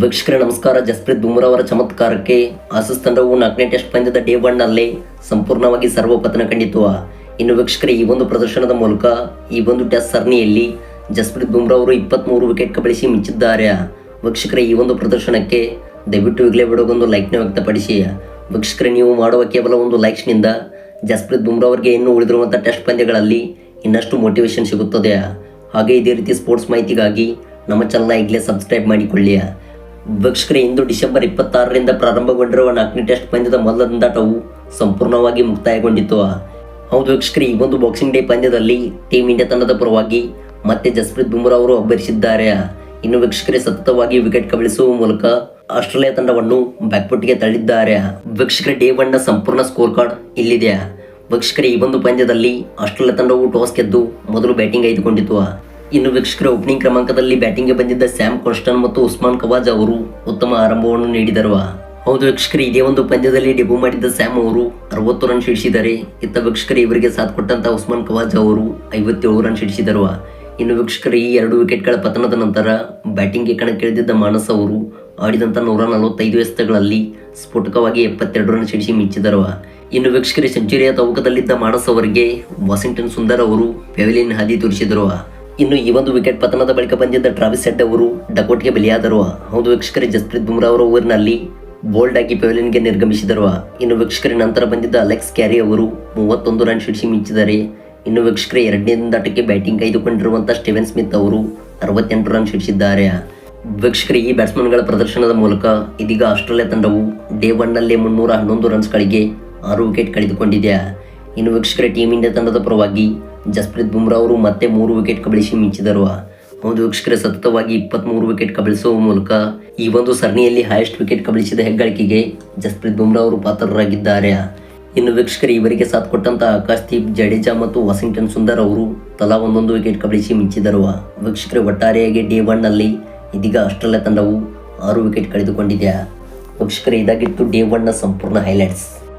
ವೀಕ್ಷಕರೇ ನಮಸ್ಕಾರ. ಜಸ್ಪ್ರೀತ್ ಬುಮ್ರಾ ಅವರ ಚಮತ್ಕಾರಕ್ಕೆ ಆಸೀಸ್ ತಂಡವು 4ನೇ ಟೆಸ್ಟ್ ಪಂದ್ಯದ ಡೇ 1 ನಲ್ಲಿ ಸಂಪೂರ್ಣವಾಗಿ ಸರ್ವಪತನ ಕಂಡಿತು. ಇನ್ನು ವೀಕ್ಷಕರೇ ಈ ಒಂದು ಪ್ರದರ್ಶನದ ಮೂಲಕ ಈ ಒಂದು ಟೆಸ್ಟ್ ಸರಣಿಯಲ್ಲಿ ಜಸ್ಪ್ರೀತ್ ಬುಮ್ರಾ ಅವರು 23 ವಿಕೆಟ್ ಕಬಳಿಸಿ ಮಿಂಚಿದ್ದಾರೆ. ವೀಕ್ಷಕರೇ ಈ ಒಂದು ಪ್ರದರ್ಶನಕ್ಕೆ ದಯವಿಟ್ಟು ಈಗಲೇ ವಿಡಿಯೋಗೊಂದು ಲೈಕ್ನ ವ್ಯಕ್ತಪಡಿಸಿ. ವೀಕ್ಷಕರೇ ನೀವು ಮಾಡುವ ಕೇವಲ ಒಂದು ಲೈಕ್ಸ್ನಿಂದ ಜಸ್ಪ್ರೀತ್ ಬುಮ್ರಾ ಅವರಿಗೆ ಇನ್ನು ಉಳಿದಿರುವಂಥ ಟೆಸ್ಟ್ ಪಂದ್ಯಗಳಲ್ಲಿ ಇನ್ನಷ್ಟು ಮೋಟಿವೇಶನ್ ಸಿಗುತ್ತದೆ. ಹಾಗೆ ಇದೇ ರೀತಿ ಸ್ಪೋರ್ಟ್ಸ್ ಮಾಹಿತಿಗಾಗಿ ನಮ್ಮ ಚಾನಲ್ನ ಈಗಲೇ ಸಬ್ಸ್ಕ್ರೈಬ್ ಮಾಡಿಕೊಳ್ಳಿ. ವೀಕ್ಷಕರೇ ಇಂದು ಡಿಸೆಂಬರ್ 26ರಿಂದ ಪ್ರಾರಂಭಗೊಂಡಿರುವ 4ನೇ ಟೆಸ್ಟ್ ಪಂದ್ಯದ ಮೊದಲ ದಂಡಾಟವು ಸಂಪೂರ್ಣವಾಗಿ ಮುಕ್ತಾಯಗೊಂಡಿತು. ಹೌದು ವೀಕ್ಷಕರೇ, ಈ ಒಂದು ಬಾಕ್ಸಿಂಗ್ ಡೇ ಪಂದ್ಯದಲ್ಲಿ ಟೀಮ್ ಇಂಡಿಯಾ ತಂಡದ ಪರವಾಗಿ ಮತ್ತೆ ಜಸ್ಪ್ರೀತ್ ಬುಮ್ರಾ ಅವರು ಅಬ್ಬರಿಸಿದ್ದಾರೆ. ಇನ್ನು ವೀಕ್ಷಕರೇ ಸತತವಾಗಿ ವಿಕೆಟ್ ಕಬಳಿಸುವ ಮೂಲಕ ಆಸ್ಟ್ರೇಲಿಯಾ ತಂಡವನ್ನು ಬ್ಯಾಕ್ಫುಟ್ಗೆ ತಳ್ಳಿದ್ದಾರೆ. ವೀಕ್ಷಕರೇ ಡೇ 1ನ ಸಂಪೂರ್ಣ ಸ್ಕೋರ್ ಕಾರ್ಡ್ ಇಲ್ಲಿದೆ. ವೀಕ್ಷಕರೇ ಈ ಒಂದು ಪಂದ್ಯದಲ್ಲಿ ಆಸ್ಟ್ರೇಲಿಯಾ ತಂಡವು ಟಾಸ್ ಗೆದ್ದು ಮೊದಲು ಬ್ಯಾಟಿಂಗ್ ಆಯ್ದುಕೊಂಡಿತು. ಇನ್ನು ವೀಕ್ಷಕರ ಓಪನಿಂಗ್ ಕ್ರಮಾಂಕದಲ್ಲಿ ಬ್ಯಾಟಿಂಗ್ಗೆ ಬಂದಿದ್ದ ಸ್ಯಾಮ್ ಕರ್ಸ್ಟನ್ ಮತ್ತು ಉಸ್ಮಾನ್ ಖವಾಜಾ ಅವರು ಉತ್ತಮ ಆರಂಭವನ್ನು ನೀಡಿದರು. ಹೌದು ವೀಕ್ಷಕರೇ, ಇದೇ ಒಂದು ಪಂದ್ಯದಲ್ಲಿ ಡೆಬ್ಯೂ ಮಾಡಿದ್ದ ಸ್ಯಾಮ್ ಅವರು 60 ರನ್ ಸಿಡಿಸಿದ್ದಾರೆ. ಇತ್ತ ವೀಕ್ಷಕರೇ ಇವರಿಗೆ ಸಾಥ್ ಕೊಟ್ಟಂತ ಉಸ್ಮಾನ್ ಖವಾಜಾ ಅವರು 57 ರನ್ ಸಿಡಿಸಿದರು. ಇನ್ನು ವೀಕ್ಷಕರೇ ಈ 2 ವಿಕೆಟ್ಗಳ ಪತನದ ನಂತರ ಬ್ಯಾಟಿಂಗ್ಗೆ ಕಣಕ್ಕಿಳಿದಿದ್ದ ಮಾನಸ್ ಅವರು ಆಡಿದಂಥ 145 ಎಸೆತಗಳಲ್ಲಿ ಸ್ಫೋಟಕವಾಗಿ 72 ರನ್ ಸಿಡಿಸಿ ಮಿಂಚಿದರು. ಇನ್ನು ವೀಕ್ಷಕರೇ ಸೆಂಚುರಿಯ ತವಕದಲ್ಲಿದ್ದ ಮಾನಸ್ ಅವರಿಗೆ ವಾಷಿಂಗ್ಟನ್ ಸುಂದರ್ ಅವರು ಪೆವಿಲಿಯನ್ ಹಾದಿ ತೋರಿಸಿದರು. ಇನ್ನು ಈ ಒಂದು ವಿಕೆಟ್ ಪತನದ ಬಳಿಕ ಬಂದಿದ್ದ ಟ್ರಾವಿಸ್ ಹೆಡ್ ಅವರು ಡಕೌಟ್ಗೆ ಬಲಿಯಾದರು. ಹೌದು ವೀಕ್ಷಕರೇ ಜಸ್ಪ್ರೀತ್ ಬುಮ್ರಾ ಅವರ ಓವರ್ನಲ್ಲಿ ಬೋಲ್ಡ್ ಆಗಿ ಪೆವಿಲಿಯನ್ಗೆ ನಿರ್ಗಮಿಸಿದರು. ಇನ್ನು ವೀಕ್ಷಕರೇ ನಂತರ ಬಂದಿದ್ದ ಅಲೆಕ್ಸ್ ಕ್ಯಾರಿ ಅವರು 31 ರನ್ ಸಿಡಿಸಿ ಮಿಂಚಿದ್ದಾರೆ. ಇನ್ನು ವೀಕ್ಷಕರೇ 2ನೇ ದಂಡಾಟಕ್ಕೆ ಬ್ಯಾಟಿಂಗ್ ಕಾಯ್ದುಕೊಂಡಿರುವಂಥ ಸ್ಟೀವನ್ ಸ್ಮಿತ್ ಅವರು 68 ರನ್ ಸಿಡಿಸಿದ್ದಾರೆ. ವೀಕ್ಷಕರೇ ಈ ಬ್ಯಾಟ್ಸ್ಮನ್ಗಳ ಪ್ರದರ್ಶನದ ಮೂಲಕ ಇದೀಗ ಆಸ್ಟ್ರೇಲಿಯಾ ತಂಡವು ಡೇ 1ನಲ್ಲಿ 311 ರನ್ಸ್ಗಳಿಗೆ 6 ವಿಕೆಟ್ ಕಳೆದುಕೊಂಡಿದೆ. ಇನ್ನು ವೀಕ್ಷಕರೇ ಟೀಮ್ ಇಂಡಿಯಾ ತಂಡದ ಪರವಾಗಿ ಜಸ್ಪ್ರೀತ್ ಬುಮ್ರಾ ಅವರು ಮತ್ತೆ 3 ವಿಕೆಟ್ ಕಬಳಿಸಿ ಮಿಂಚಿದರು. ಹೌದು ವೀಕ್ಷಕರೇ ಸತತವಾಗಿ 23 ವಿಕೆಟ್ ಕಬಳಿಸುವ ಮೂಲಕ ಈ ಒಂದು ಸರಣಿಯಲ್ಲಿ ಹೈಯೆಸ್ಟ್ ವಿಕೆಟ್ ಕಬಳಿಸಿದ ಹೆಗ್ಗಳಿಕೆಗೆ ಜಸ್ಪ್ರೀತ್ ಬುಮ್ರಾ ಅವರು ಪಾತ್ರರಾಗಿದ್ದಾರೆ. ಇನ್ನು ವೀಕ್ಷಕರೇ ಇವರಿಗೆ ಸಾಥ್ ಕೊಟ್ಟಂತ ಆಕಾಶ್ದೀಪ್ ಜಡೇಜಾ ಮತ್ತು ವಾಷಿಂಗ್ಟನ್ ಸುಂದರ್ ಅವರು ತಲಾ 1 ವಿಕೆಟ್ ಕಬಳಿಸಿ ಮಿಂಚಿದರು. ವೀಕ್ಷಕರೇ ಒಟ್ಟಾರೆಯಾಗಿ ಡೇ 1ನಲ್ಲಿ ಇದೀಗ ಆಸ್ಟ್ರೇಲಿಯಾ ತಂಡವು 6 ವಿಕೆಟ್ ಕಳೆದುಕೊಂಡಿದೆ. ವೀಕ್ಷಕರೇ ಇದಾಗಿತ್ತು ಡೇ 1ನ ಸಂಪೂರ್ಣ ಹೈಲೈಟ್ಸ್.